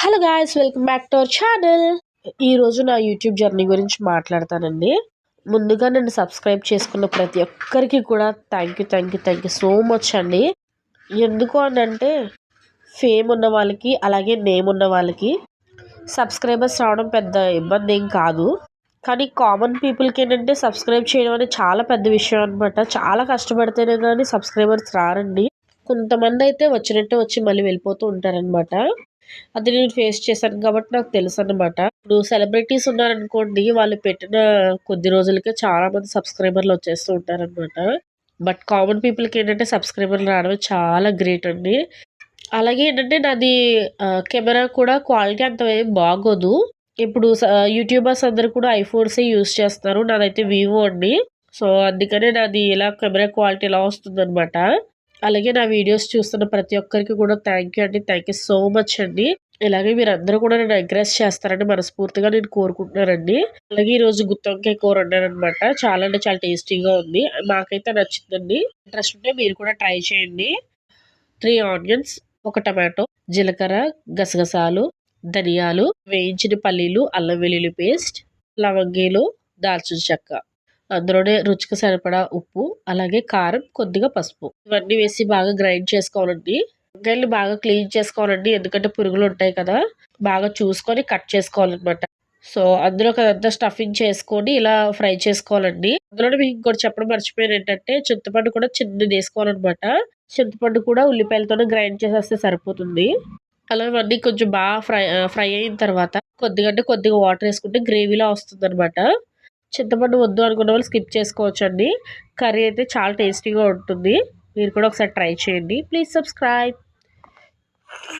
Hello guys, welcome back to our channel. ఈరోజు నా YouTube journey గురించి మాట్లాడతానండి. ముందుగా నన్ను సబ్స్క్రైబ్ చేసుకున్న ప్రతి ఒక్కరికి కూడా థ్యాంక్ యూ సో మచ్ అండి. ఎందుకు అని అంటే ఫేమ్ ఉన్న వాళ్ళకి అలాగే నేమ్ ఉన్న వాళ్ళకి సబ్స్క్రైబర్స్ రావడం పెద్ద ఇబ్బంది ఏం కాదు. కానీ కామన్ పీపుల్కి ఏంటంటే సబ్స్క్రైబ్ చేయడం అనేది చాలా పెద్ద విషయం అనమాట. చాలా కష్టపడితేనే కానీ సబ్స్క్రైబర్స్ రారండి. కొంతమంది అయితే వచ్చినట్టే వచ్చి మళ్ళీ వెళ్ళిపోతూ ఉంటారనమాట. అది నేను ఫేస్ చేశాను కాబట్టి నాకు తెలుసు అనమాట. ఇప్పుడు సెలబ్రిటీస్ ఉన్నారనుకోండి, వాళ్ళు పెట్టిన కొద్ది రోజులకే చాలా మంది సబ్స్క్రైబర్లు వచ్చేస్తూ ఉంటారనమాట. బట్ కామన్ పీపుల్కి ఏంటంటే సబ్స్క్రైబర్లు రావడం చాలా గ్రేట్ అండి. అలాగే ఏంటంటే నాది కెమెరా కూడా క్వాలిటీ అంత ఏం బాగోదు. ఇప్పుడు యూట్యూబర్స్ అందరూ కూడా ఐఫోన్సే యూస్ చేస్తారు. నాదైతే వివో అండి. సో అందుకనే నాది ఇలా కెమెరా క్వాలిటీ ఇలా వస్తుందనమాట. అలాగే నా వీడియోస్ చూస్తున్న ప్రతి ఒక్కరికి కూడా థ్యాంక్ యూ అండి. థ్యాంక్ యూ సో మచ్ అండి. ఇలాగే మీరందరూ కూడా నన్ను ఎంకరేజ్ చేస్తారని మనస్ఫూర్తిగా నేను కోరుకుంటున్నానండి. అలాగే ఈరోజు గుత్తొంకాయ కూర వండాననమాట. చాలా అంటే చాలా టేస్టీగా ఉంది. మాకైతే నచ్చిందండి. ఇంట్రెస్ట్ ఉంటే మీరు కూడా ట్రై చేయండి. 3 ఆనియన్స్, ఒక టమాటో, జీలకర్ర, గసగసాలు, ధనియాలు, వేయించిన పల్లీలు, అల్లం వెల్లుల్లి పేస్ట్, లవంగీలు, దాల్చిన చెక్క, అందులోనే రుచికి సరిపడా ఉప్పు, అలాగే కారం, కొద్దిగా పసుపు ఇవన్నీ వేసి బాగా గ్రైండ్ చేసుకోవాలండి. వంకాయలు బాగా క్లీన్ చేసుకోవాలండి, ఎందుకంటే పురుగులు ఉంటాయి కదా. బాగా చూసుకొని కట్ చేసుకోవాలన్నమాట. సో అందులో అదంతా స్టఫింగ్ చేసుకొని ఇలా ఫ్రై చేసుకోవాలండి. అందులోనే మీకు ఇంకోటి చెప్పడం మర్చిపోయాను ఏంటంటే చింతపండు కూడా చిన్నది వేసుకోవాలన్నమాట. చింతపండు కూడా ఉల్లిపాయలతోనే గ్రైండ్ చేసేస్తే సరిపోతుంది. అలా ఇవన్నీ కొంచెం బాగా ఫ్రై అయిన తర్వాత కొద్దిగా వాటర్ వేసుకుంటే గ్రేవీలా వస్తుంది అనమాట. చింతపండు వద్దు అనుకున్న వాళ్ళు స్కిప్ చేసుకోవచ్చండి. కర్రీ అయితే చాలా టేస్టీగా ఉంటుంది. మీరు కూడా ఒకసారి ట్రై చేయండి. Please subscribe.